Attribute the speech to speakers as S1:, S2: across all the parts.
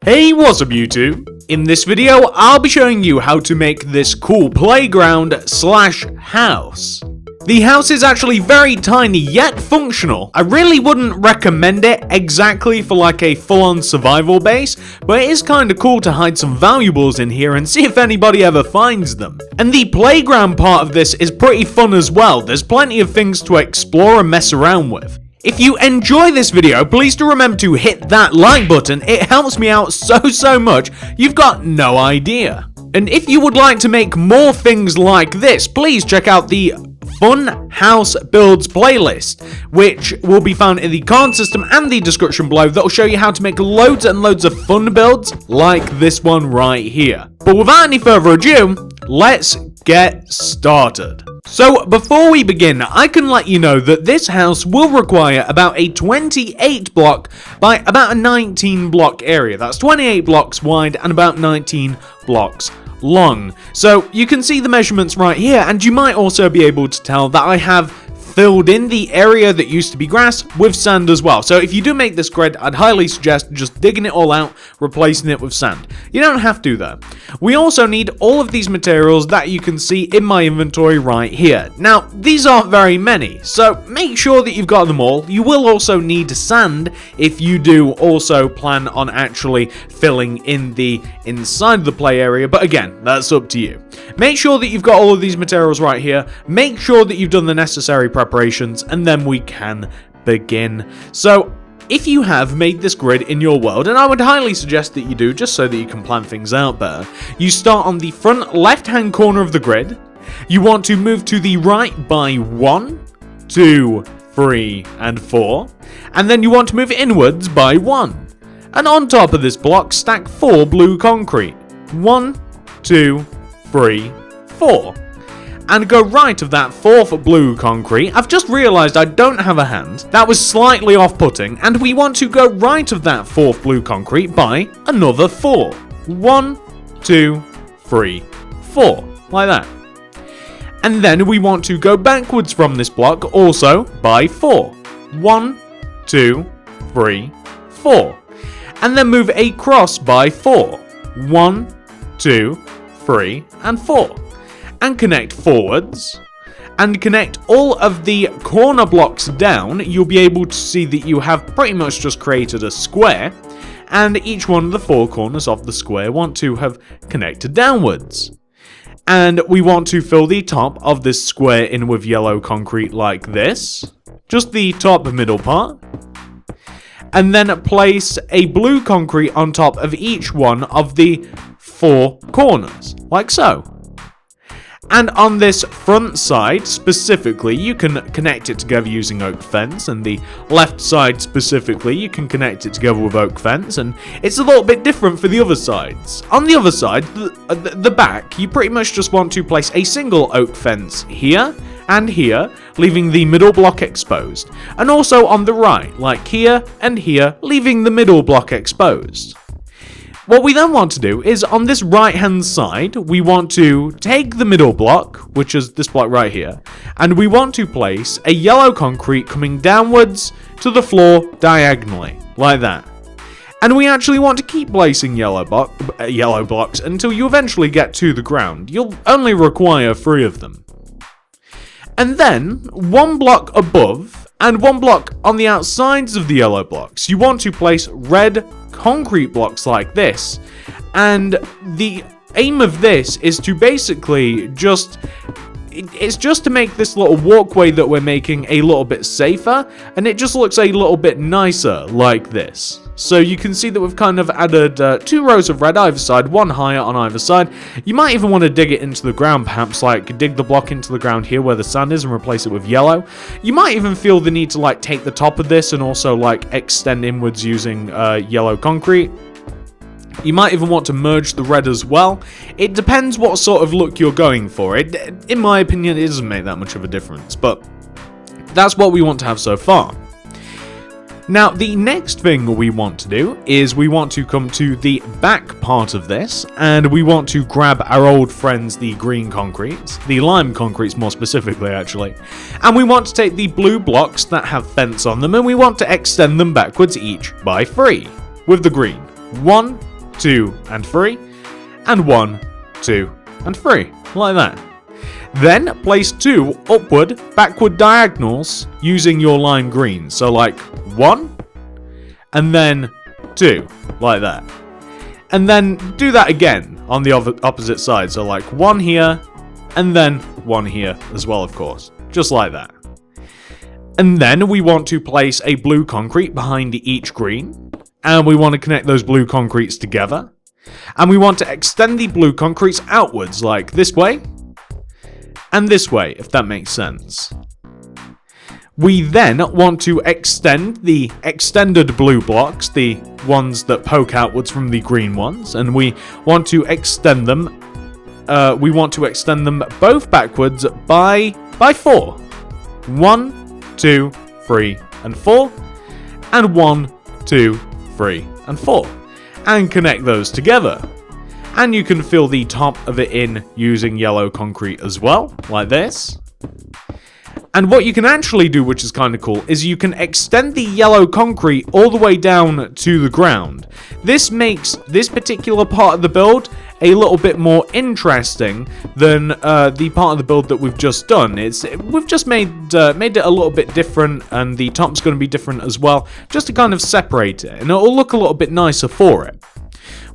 S1: Hey, what's up YouTube? In this video, I'll be showing you how to make this cool playground slash house. The house is actually very tiny yet functional. I really wouldn't recommend it exactly for like a full-on survival base, but it is kinda cool to hide some valuables in here and see if anybody ever finds them. And the playground part of this is pretty fun as well. There's plenty of things to explore and mess around with. If you enjoy this video, please do remember to hit that like button. It helps me out so much, you've got no idea. And if you would like to make more things like this, please check out the Fun House Builds playlist, which will be found in the card system and the description below. That will show you how to make loads and loads of fun builds like this one right here. But without any further ado, let's get started. So before we begin, I can let you know that this house will require about a 28 block by about a 19 block area. That's 28 blocks wide and about 19 blocks long. So you can see the measurements right here, and you might also be able to tell that I have filled in the area that used to be grass with sand as well. So if you do make this grid, I'd highly suggest just digging it all out, replacing it with sand. You don't have to though. We also need all of these materials that you can see in my inventory right here. Now, these aren't very many, so make sure that you've got them all. You will also need sand if you do also plan on actually filling in the inside of the play area, but again, that's up to you. Make sure that you've got all of these materials right here. Make sure that you've done the necessary preparations, and then we can begin. So if you have made this grid in your world, and I would highly suggest that you do, just so that you can plan things out better, you start on the front left hand corner of the grid. You want to move to the right by 1, 2, 3, and 4, and then you want to move inwards by 1. And on top of this block, stack 4 blue concrete. 1, 2, 3, 4. And go right of that 4th blue concrete. I've just realised I don't have a hand. That was slightly off-putting, and we want to go right of that 4th blue concrete by another 4. 1, 2, 3, 4. Like that. And then we want to go backwards from this block also by 4. 1, 2, 3, 4. And then move across by 4. 1, 2, 3, and 4. And connect forwards, and connect all of the corner blocks down. You'll be able to see that you have pretty much just created a square, and each one of the 4 corners of the square want to have connected downwards. And we want to fill the top of this square in with yellow concrete like this, just the top middle part, and then place a blue concrete on top of each one of the 4 corners, like so. And on this front side specifically, you can connect it together using oak fence, and the left side specifically, you can connect it together with oak fence, and it's a little bit different for the other sides. On the other side, the back, you pretty much just want to place a single oak fence here and here, leaving the middle block exposed, and also on the right, like here and here, leaving the middle block exposed. What we then want to do is, on this right hand side, we want to take the middle block, which is this block right here, and we want to place a yellow concrete coming downwards to the floor diagonally, like that. And we actually want to keep placing yellow blocks until you eventually get to the ground. You'll only require 3 of them. And then, 1 block above, and 1 block on the outsides of the yellow blocks, you want to place red concrete blocks like this. And the aim of this is to basically it's just to make this little walkway that we're making a little bit safer, and it just looks a little bit nicer like this. So you can see that we've kind of added 2 rows of red either side, 1 higher on either side. You might even want to dig it into the ground, perhaps like dig the block into the ground here where the sand is and replace it with yellow. You might even feel the need to like take the top of this and also like extend inwards using yellow concrete. You might even want to merge the red as well. It depends what sort of look you're going for. In my opinion, it doesn't make that much of a difference, but that's what we want to have so far. Now, the next thing we want to do is we want to come to the back part of this, and we want to grab our old friends, the green concretes, the lime concretes more specifically actually, and we want to take the blue blocks that have fence on them, and we want to extend them backwards each by 3 with the green. 1, 2, and 3, and 1, 2, and 3, like that. Then place 2 upward, backward diagonals using your lime green. So like 1, and then 2, like that. And then do that again on the opposite side. So like 1 here, and then 1 here as well, of course. Just like that. And then we want to place a blue concrete behind each green. And we want to connect those blue concretes together. And we want to extend the blue concretes outwards, like this way. And this way, if that makes sense. We then want to extend the extended blue blocks, the ones that poke outwards from the green ones, and we want to extend them. Both backwards by 4. 1, 2, 3, and 4, and 1, 2, 3, and 4, and connect those together. And you can fill the top of it in using yellow concrete as well, like this. And what you can actually do, which is kind of cool, is you can extend the yellow concrete all the way down to the ground. This makes this particular part of the build a little bit more interesting than the part of the build that we've just done. We've just made it a little bit different, and the top's going to be different as well, just to kind of separate it, and it'll look a little bit nicer for it.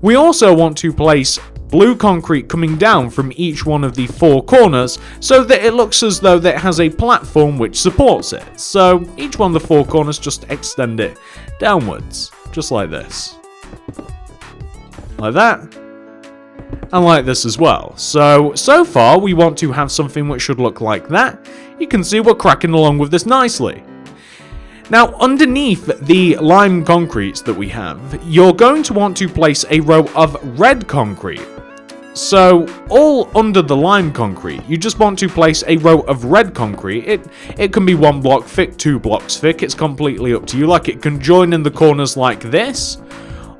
S1: We also want to place blue concrete coming down from each one of the 4 corners so that it looks as though that it has a platform which supports it. So each one of the 4 corners, just extend it downwards, just like this. Like that. And like this as well. So far we want to have something which should look like that. You can see we're cracking along with this nicely. Now, underneath the lime concretes that we have, you're going to want to place a row of red concrete. So, all under the lime concrete, you just want to place a row of red concrete. It can be 1 block thick, 2 blocks thick, it's completely up to you. Like, it can join in the corners like this,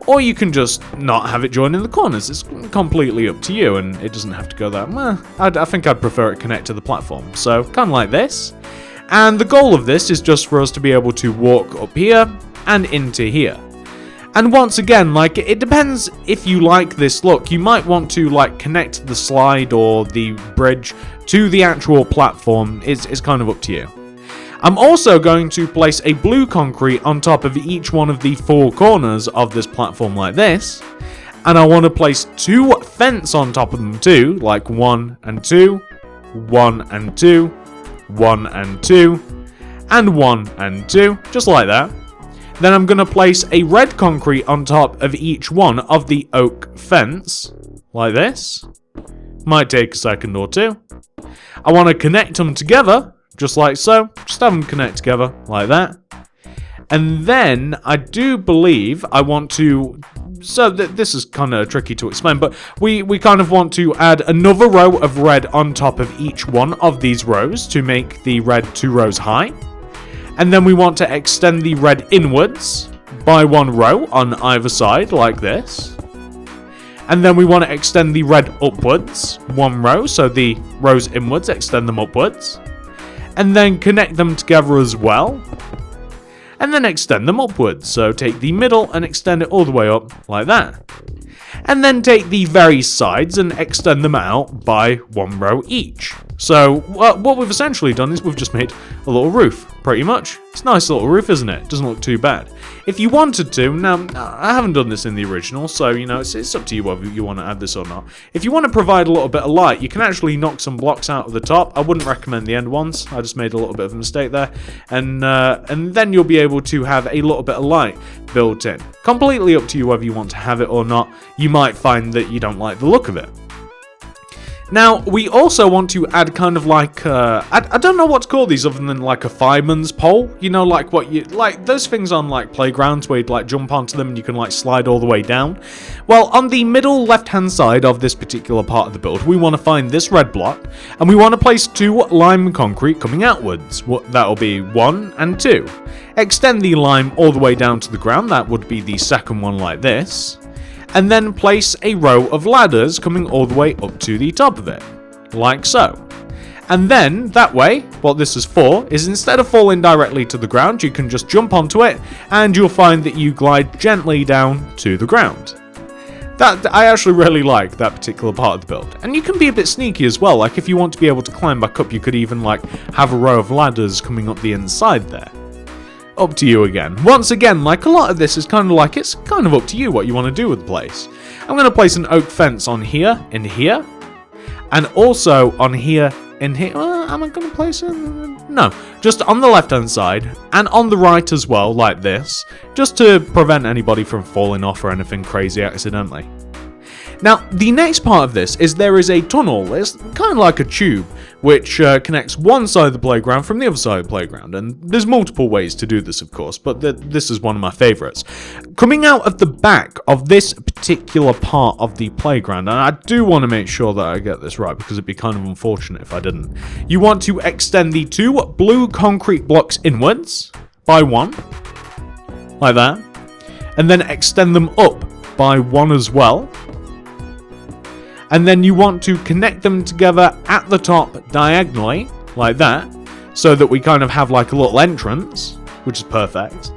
S1: or you can just not have it join in the corners. It's completely up to you, and it doesn't have to go that. Well, I think I'd prefer it connect to the platform. So, kind of like this. And the goal of this is just for us to be able to walk up here and into here. And once again, like, it depends if you like this look. You might want to like connect the slide or the bridge to the actual platform. It's kind of up to you. I'm also going to place a blue concrete on top of each one of the 4 corners of this platform like this. And I want to place 2 fence on top of them too, like 1 and 2, 1 and 2, 1 and 2, and 1 and 2, just like that. Then I'm going to place a red concrete on top of each one of the oak fence, like this. Might take a second or two. I want to connect them together, just like so. Just have them connect together, like that. And then, I do believe I want to... So, this is kind of tricky to explain, but we kind of want to add another row of red on top of each one of these rows to make the red 2 rows high. And then we want to extend the red inwards by 1 row on either side, like this. And then we want to extend the red upwards 1 row, so the rows inwards, extend them upwards. And then connect them together as well. And then extend them upwards, so take the middle and extend it all the way up, like that. And then take the very sides and extend them out by 1 row each. So, what we've essentially done is we've just made a little roof, pretty much. It's a nice little roof, isn't it? Doesn't look too bad. If you wanted to, now, I haven't done this in the original, so, you know, it's up to you whether you want to add this or not. If you want to provide a little bit of light, you can actually knock some blocks out of the top. I wouldn't recommend the end ones. I just made a little bit of a mistake there. And then you'll be able to have a little bit of light built in. Completely up to you whether you want to have it or not. You might find that you don't like the look of it. Now, we also want to add kind of like, I don't know what to call these other than like a fireman's pole. You know, like what you, like those things on like playgrounds where you'd like jump onto them and you can like slide all the way down. Well, on the middle left-hand side of this particular part of the build, we want to find this red block and we want to place 2 lime concrete coming outwards. That'll be 1 and 2. Extend the lime all the way down to the ground. That would be the second one like this. And then place a row of ladders coming all the way up to the top of it, like so. And then, that way, what this is for, is instead of falling directly to the ground, you can just jump onto it, and you'll find that you glide gently down to the ground. I actually really like that particular part of the build. And you can be a bit sneaky as well, like if you want to be able to climb back up, you could even like have a row of ladders coming up the inside there. Up to you again. Once again, like a lot of this is kind of like, it's kind of up to you what you want to do with the place. I'm going to place an oak fence on here, and here, and also on here, and here. Am I going to place it? No, just on the left hand side, and on the right as well, like this, just to prevent anybody from falling off or anything crazy accidentally. Now, the next part of this is there is a tunnel, it's kind of like a tube, which connects one side of the playground from the other side of the playground, and there's multiple ways to do this, of course, but this is one of my favourites. Coming out of the back of this particular part of the playground, and I do want to make sure that I get this right, because it'd be kind of unfortunate if I didn't. You want to extend the 2 blue concrete blocks inwards by 1, like that, and then extend them up by 1 as well. And then you want to connect them together at the top diagonally, like that, so that we kind of have like a little entrance, which is perfect.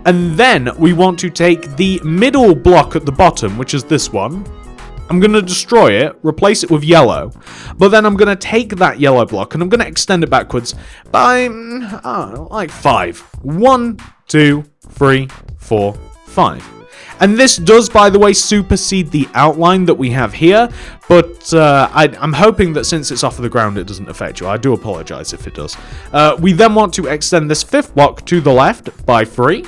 S1: And then we want to take the middle block at the bottom, which is this one. I'm going to destroy it, replace it with yellow, but then I'm going to take that yellow block and I'm going to extend it backwards by, like 5. 1, 2, 3, 4, 5. And this does, by the way, supersede the outline that we have here, but I'm hoping that since it's off of the ground, it doesn't affect you. I do apologize if it does. We then want to extend this 5th block to the left by 3.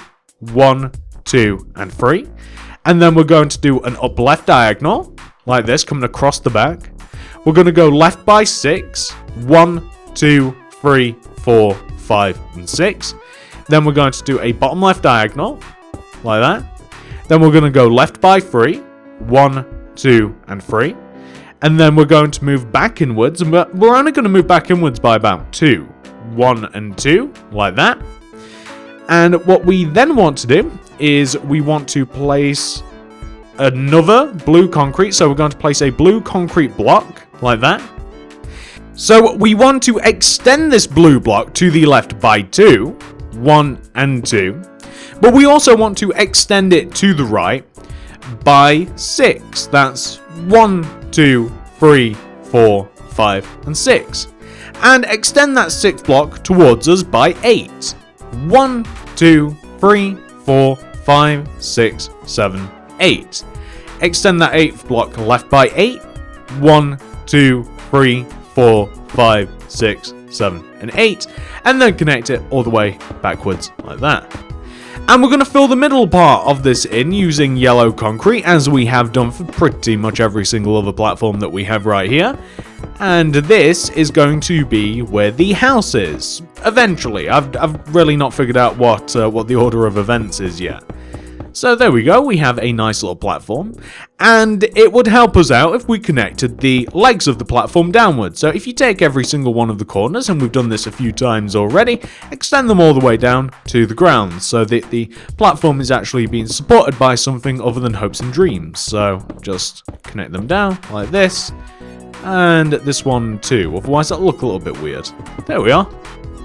S1: 1, 2, and 3. And then we're going to do an up left diagonal, like this, coming across the back. We're going to go left by 6. 1, 2, 3, 4, 5, and 6. Then we're going to do a bottom left diagonal, like that. Then we're going to go left by 3, 1, 2, and 3. And then we're going to move back inwards, and we're only going to move back inwards by about 2. 1 and 2, like that. And what we then want to do is we want to place another blue concrete. So we're going to place a blue concrete block, like that. So we want to extend this blue block to the left by 2, 1 and 2. But we also want to extend it to the right by 6. That's 1, 2, 3, 4, 5, and 6. And extend that 6th block towards us by 8. 1, 2, 3, 4, 5, 6, 7, 8. Extend that 8th block left by 8. 1, 2, 3, 4, 5, 6, 7, and 8. And then connect it all the way backwards like that. And we're going to fill the middle part of this in using yellow concrete, as we have done for pretty much every single other platform that we have right here. And this is going to be where the house is. Eventually. I've really not figured out what the order of events is yet. So there we go, we have a nice little platform, and it would help us out if we connected the legs of the platform downwards. So if you take every single one of the corners, and we've done this a few times already, extend them all the way down to the ground, so that the platform is actually being supported by something other than hopes and dreams. So just connect them down like this, and this one too, otherwise that'll look a little bit weird. There we are,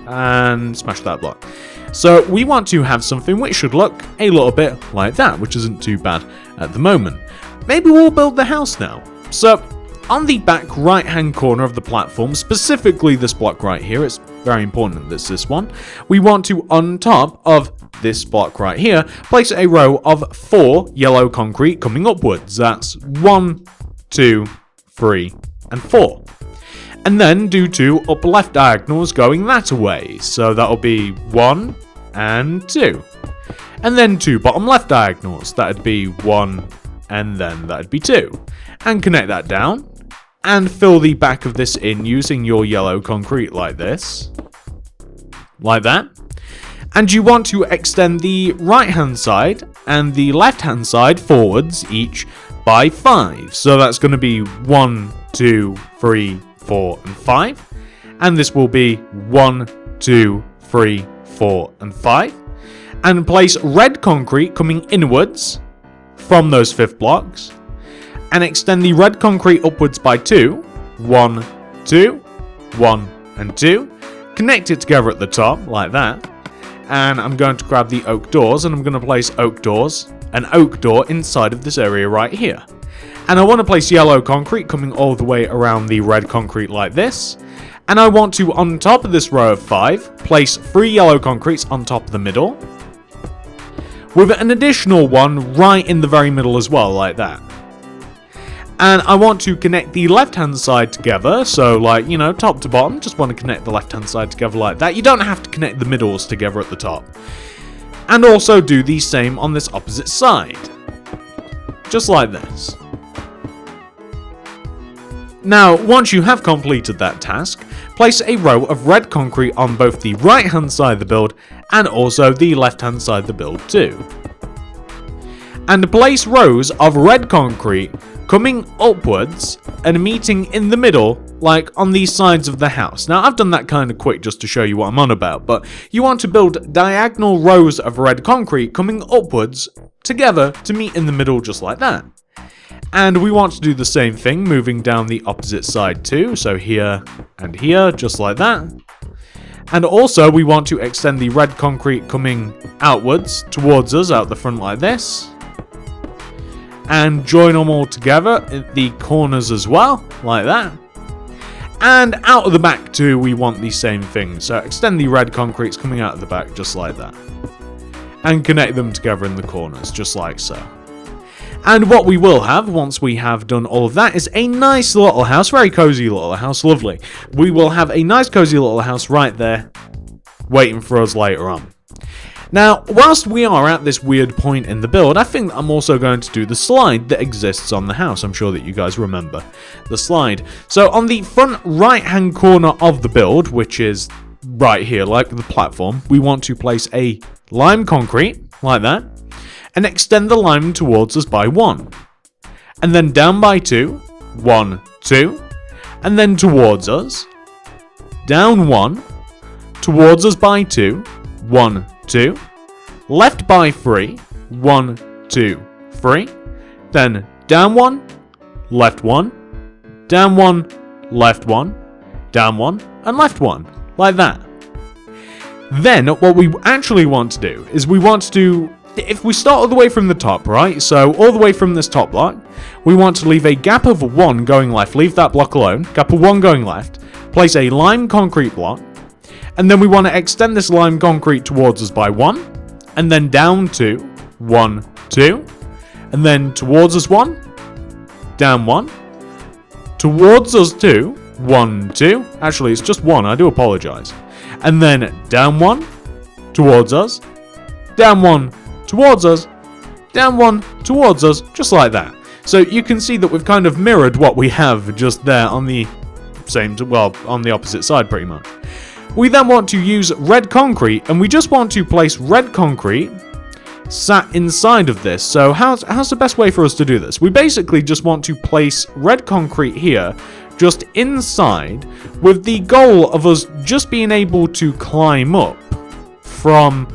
S1: and smash that block. So we want to have something which should look a little bit like that, which isn't too bad at the moment. Maybe we'll build the house now. So on the back right hand corner of the platform, specifically this block right here, it's very important that it's this one, we want to, on top of this block right here, place a row of 4 yellow concrete coming upwards. That's 1, 2, 3, and 4. And then do 2 up left diagonals going that way. So that'll be 1 and 2. And then 2 bottom left diagonals. That'd be 1 and then that'd be 2. And connect that down. And fill the back of this in using your yellow concrete like this. Like that. And you want to extend the right hand side and the left hand side forwards each by 5. So that's going to be 1, 2, 3, 4, and 5. And this will be 1, 2, 3, 4, and 5. And place red concrete coming inwards from those 5th blocks. And extend the red concrete upwards by 2. 1, 2, 1, and 2. Connect it together at the top, like that. And I'm going to grab the oak doors, and I'm going to place oak doors, an oak door inside of this area right here. And I want to place yellow concrete coming all the way around the red concrete like this. And I want to, on top of this row of 5, place 3 yellow concretes on top of the middle, with an additional one right in the very middle as well, like that. And I want to connect the left-hand side together, so like, you know, top to bottom, just want to connect the left-hand side together like that. You don't have to connect the middles together at the top. And also do the same on this opposite side. Just like this. Now, once you have completed that task, place a row of red concrete on both the right-hand side of the build and also the left-hand side of the build too. And place rows of red concrete coming upwards and meeting in the middle, like on these sides of the house. Now, I've done that kind of quick just to show you what I'm on about, but you want to build diagonal rows of red concrete coming upwards together to meet in the middle just like that. And we want to do the same thing, moving down the opposite side too, so here and here, just like that. And also, we want to extend the red concrete coming outwards, towards us, out the front like this. And join them all together at the corners as well, like that. And out of the back too, we want the same thing, so extend the red concretes coming out of the back, just like that. And connect them together in the corners, just like so. And what we will have, once we have done all of that, is a nice little house, very cozy little house, lovely. We will have a nice cozy little house right there, waiting for us later on. Now, whilst we are at this weird point in the build, I think I'm also going to do the slide that exists on the house. I'm sure that you guys remember the slide. So on the front right-hand corner of the build, which is right here, like the platform, we want to place a lime concrete, like that, and extend the lime towards us by 1. And then down by 2, 1, 2, and then towards us, down 1, towards us by 2, 1, 2, left by 3, 1, 2, 3, then down 1, left 1, down 1, left 1, down 1, and left 1, like that. Then what we actually want to do is we want to, if we start all the way from the top, right, so all the way from this top block, we want to leave a gap of 1 going left, leave that block alone, gap of 1 going left, place a lime concrete block, and then we want to extend this lime concrete towards us by 1, and then down 2, 1, 2, and then towards us 1, down 1, towards us 2, 1, 2, actually it's just 1, I do apologise, and then down 1, towards us, down 1, towards us, down 1, towards us, just like that. So you can see that we've kind of mirrored what we have just there on the same, well, on the opposite side pretty much. We then want to use red concrete, and we just want to place red concrete sat inside of this. So how's the best way for us to do this? We basically just want to place red concrete here, just inside, with the goal of us just being able to climb up from,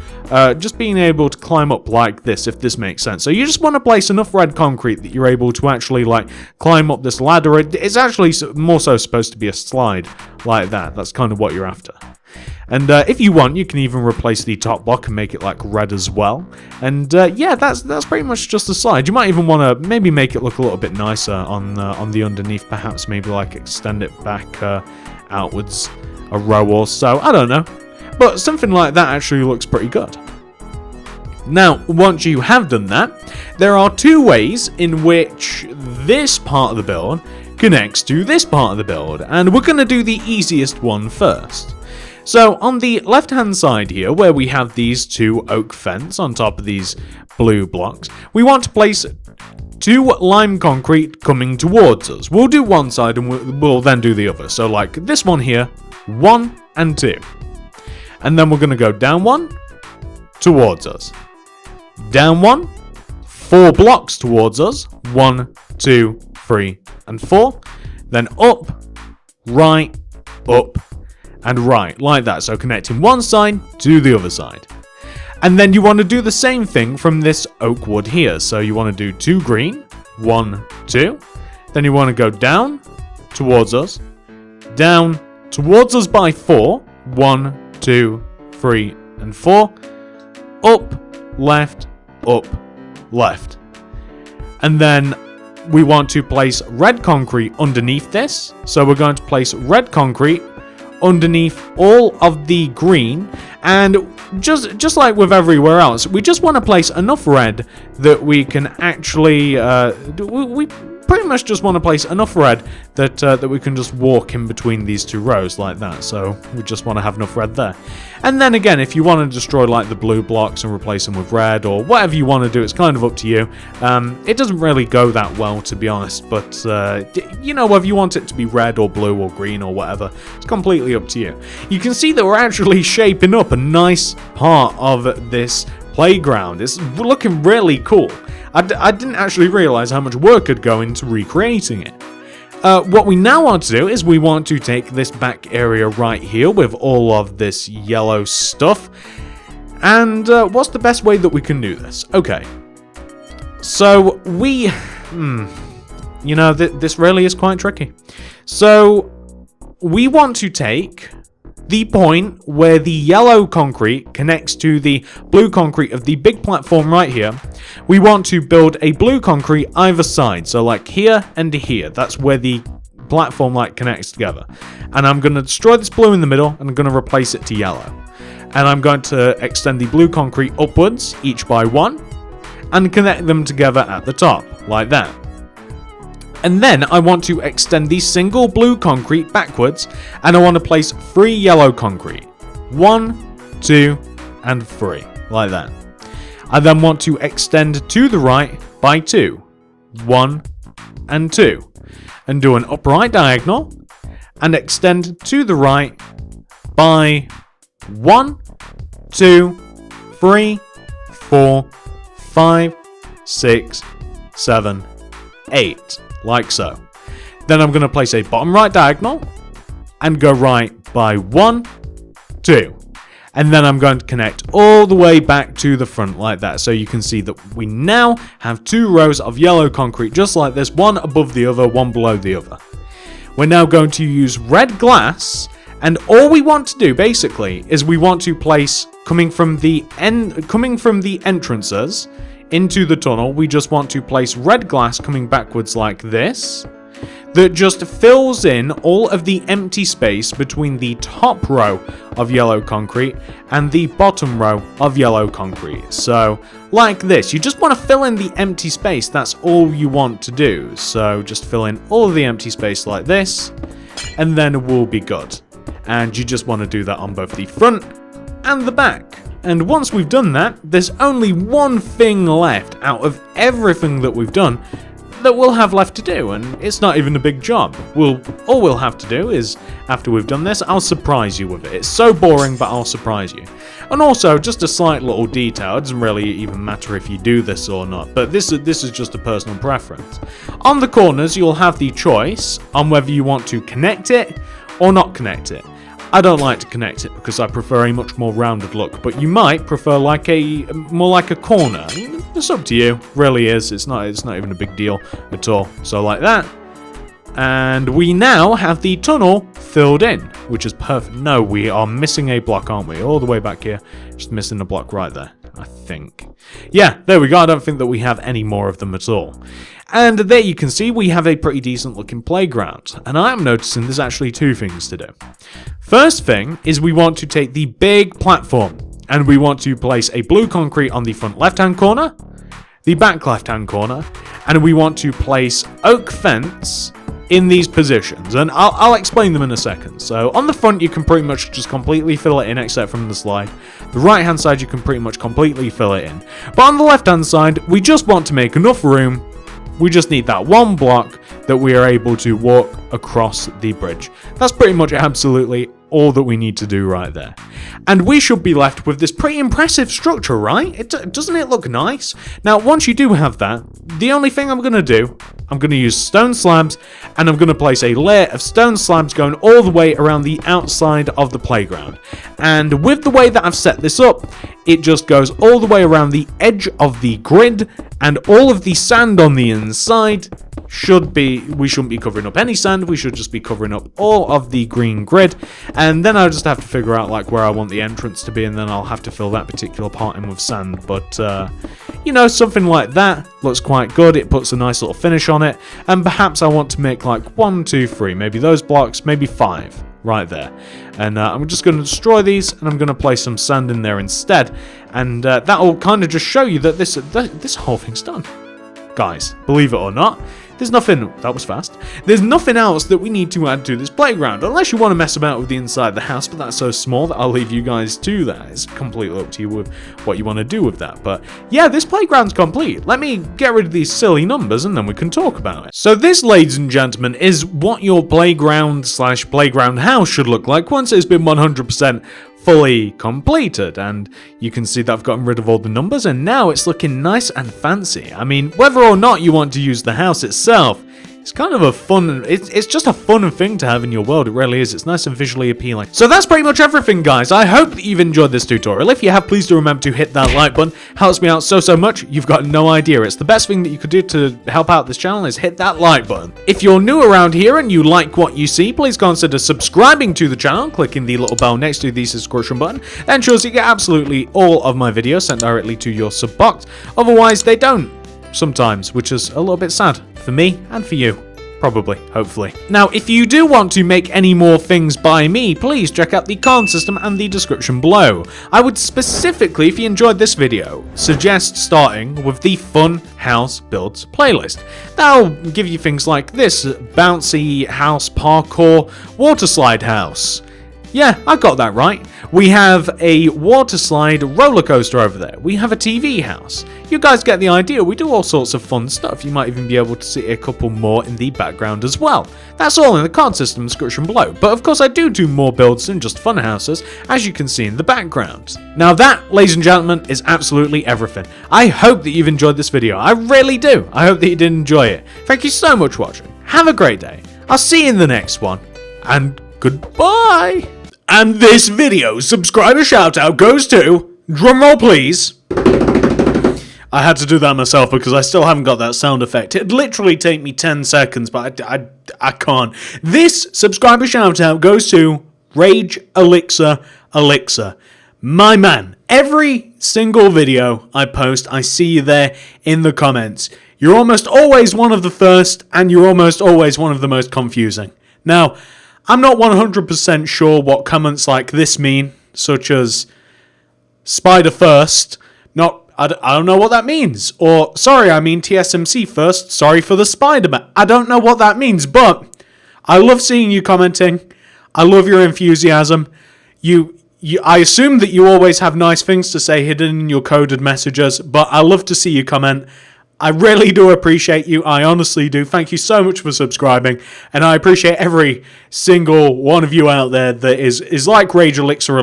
S1: just being able to climb up like this, if this makes sense. So you just want to place enough red concrete that you're able to actually, like, climb up this ladder. It's actually more so supposed to be a slide like that. That's kind of what you're after. And if you want, you can even replace the top block and make it like red as well. And yeah, that's pretty much just the slide. You might even want to maybe make it look a little bit nicer on the underneath, perhaps maybe like extend it back outwards a row or so. I don't know. But something like that actually looks pretty good. Now, once you have done that, there are 2 ways in which this part of the build connects to this part of the build. And we're going to do the easiest one first. So on the left-hand side here, where we have these 2 oak fence on top of these blue blocks, we want to place 2 lime concrete coming towards us. We'll do one side and we'll then do the other. So like this one here, 1 and 2. And then we're going to go down 1, towards us. Down 1, 4 blocks towards us. 1, 2, 3, and 4. Then up, right, up, and right, like that. So connecting one side to the other side. And then you want to do the same thing from this oak wood here. So you want to do 2 green, 1, 2. Then you want to go down towards us, down towards us by 4, 1, 2, 3, and 4. Up, left, and then we want to place red concrete underneath this. So we're going to place red concrete underneath all of the green, and just like with everywhere else, we just want to place enough red that we can actually we pretty much just want to place enough red that we can just walk in between these two rows like that. So we just want to have enough red there. And then again, if you want to destroy like the blue blocks and replace them with red or whatever you want to do, it's kind of up to you. It doesn't really go that well, to be honest, but you know, whether you want it to be red or blue or green or whatever, it's completely up to you. You can see that we're actually shaping up a nice part of this playground. It's looking really cool. I didn't actually realize how much work could go into recreating it. What we now want to do is we want to take this back area right here with all of this yellow stuff. And what's the best way that we can do this? Okay. So we... you know, this really is quite tricky. So we want to take the point where the yellow concrete connects to the blue concrete of the big platform right here. We want to build a blue concrete either side, so like here and here. That's where the platform like connects together. And I'm going to destroy this blue in the middle, and I'm going to replace it to yellow. And I'm going to extend the blue concrete upwards, each by one, and connect them together at the top, like that. And then I want to extend the single blue concrete backwards, and I want to place 3 yellow concrete. 1, 2, and 3, like that. I then want to extend to the right by 2. 1 and 2. And do an upright diagonal, and extend to the right by 1, 2, 3, 4, 5, 6, 7, 8. Like so. Then I'm going to place a bottom right diagonal and go right by 1, 2. And then I'm going to connect all the way back to the front like that. So you can see that we now have 2 rows of yellow concrete just like this, one above the other, one below the other. We're now going to use red glass, and all we want to do basically is we want to place coming from the entrances into the tunnel, we just want to place red glass coming backwards like this, that just fills in all of the empty space between the top row of yellow concrete and the bottom row of yellow concrete. So, like this, you just want to fill in the empty space, that's all you want to do. So, just fill in all of the empty space like this, and then we'll be good. And you just want to do that on both the front and the back. And once we've done that, there's only one thing left out of everything that we've done that we'll have left to do, and it's not even a big job. All we'll have to do is, after we've done this, I'll surprise you with it. It's so boring, but I'll surprise you. And also, just a slight little detail, it doesn't really even matter if you do this or not, but this is just a personal preference. On the corners, you'll have the choice on whether you want to connect it or not connect it. I don't like to connect it because I prefer a much more rounded look, but you might prefer more like a corner. It's up to you, really is. It's not even a big deal at all. So like that. And we now have the tunnel filled in, which is perfect. No, we are missing a block, aren't we? All the way back here, just missing a block right there, I think. Yeah, there we go. I don't think that we have any more of them at all. And there you can see we have a pretty decent looking playground. And I am noticing there's actually 2 things to do. First thing is we want to take the big platform and we want to place a blue concrete on the front left hand corner, the back left hand corner, and we want to place oak fence in these positions, and I'll explain them in a second. So on the front you can pretty much just completely fill it in except from the slide. The right hand side you can pretty much completely fill it in. But on the left hand side we just want to make enough room. We just need that one block that we are able to walk across the bridge. That's pretty much absolutely all that we need to do right there. And we should be left with this pretty impressive structure, right? Doesn't it look nice? Now, once you do have that, the only thing I'm going to do, I'm going to use stone slabs, and I'm going to place a layer of stone slabs going all the way around the outside of the playground. And with the way that I've set this up, it just goes all the way around the edge of the grid, and all of the sand on the inside we shouldn't be covering up any sand. We should just be covering up all of the green grid, and then I'll just have to figure out like where I want the entrance to be, and then I'll have to fill that particular part in with sand. But you know, something like that looks quite good. It puts a nice little finish on it, and perhaps I want to make like 1, 2, 3, maybe those blocks, maybe 5 right there. And I'm just going to destroy these, and I'm going to place some sand in there instead, and that will kind of just show you that this whole thing's done. Guys, believe it or not, there's nothing, that was fast, there's nothing else that we need to add to this playground, unless you want to mess about with the inside of the house, but that's so small that I'll leave you guys to that. It's completely up to you with what you want to do with that. But yeah, this playground's complete. Let me get rid of these silly numbers and then we can talk about it. So this, ladies and gentlemen, is what your playground / playground house should look like once it's been 100% fully completed, and you can see that I've gotten rid of all the numbers, and now it's looking nice and fancy. I mean, whether or not you want to use the house itself, it's kind of a fun, it's just a fun thing to have in your world. It really is. It's nice and visually appealing. So that's pretty much everything, guys. I hope that you've enjoyed this tutorial. If you have, please do remember to hit that like button. Helps me out so much. You've got no idea. It's the best thing that you could do to help out this channel is hit that like button. If you're new around here and you like what you see, please consider subscribing to the channel, clicking the little bell next to the subscription button. That ensures you get absolutely all of my videos sent directly to your sub box. Otherwise, they don't. Sometimes, which is a little bit sad for me and for you. Probably, hopefully. Now, if you do want to make any more things by me, please check out the card system and the description below. I would specifically, if you enjoyed this video, suggest starting with the Fun House Builds playlist. That'll give you things like this: bouncy house parkour, water slide house. Yeah, I got that right. We have a water slide roller coaster over there. We have a TV house. You guys get the idea. We do all sorts of fun stuff. You might even be able to see a couple more in the background as well. That's all in the card system description below. But of course I do more builds than just fun houses, as you can see in the background. Now that, ladies and gentlemen, is absolutely everything. I hope that you've enjoyed this video. I really do. I hope that you did enjoy it. Thank you so much for watching. Have a great day. I'll see you in the next one. And goodbye. And this video's subscriber shoutout goes to, drumroll please. I had to do that myself because I still haven't got that sound effect. It'd literally take me 10 seconds, but I can't. This subscriber shoutout goes to Rage Elixir. My man, every single video I post, I see you there in the comments. You're almost always one of the first, and you're almost always one of the most confusing. Now, I'm not 100% sure what comments like this mean, such as Spider First. I don't know what that means. Or, sorry, I mean TSMC first. Sorry for the Spider-Man. I don't know what that means, but I love seeing you commenting. I love your enthusiasm. I assume that you always have nice things to say hidden in your coded messages, but I love to see you comment. I really do appreciate you. I honestly do. Thank you so much for subscribing. And I appreciate every single one of you out there that is like Rage Elixir.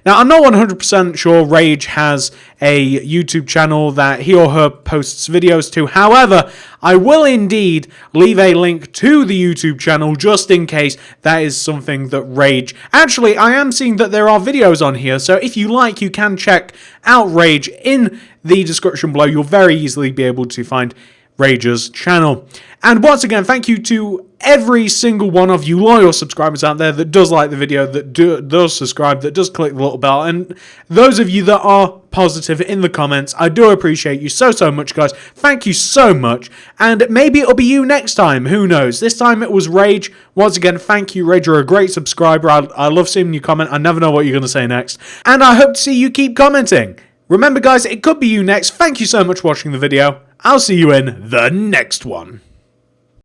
S1: Now, I'm not 100% sure Rage has a YouTube channel that he or her posts videos to. However, I will indeed leave a link to the YouTube channel just in case that is something that Rage... Actually, I am seeing that there are videos on here. So if you like, you can check out Rage in the description below. You'll very easily be able to find Rage's channel. And once again, thank you to every single one of you loyal subscribers out there that does like the video, that does subscribe, that does click the little bell, and those of you that are positive in the comments. I do appreciate you so much, guys. Thank you so much, and maybe it'll be you next time. Who knows? This time it was Rage. Once again, thank you, Rage. You're a great subscriber. I love seeing you comment. I never know what you're going to say next, and I hope to see you keep commenting. Remember, guys, it could be you next. Thank you so much for watching the video. I'll see you in the next one.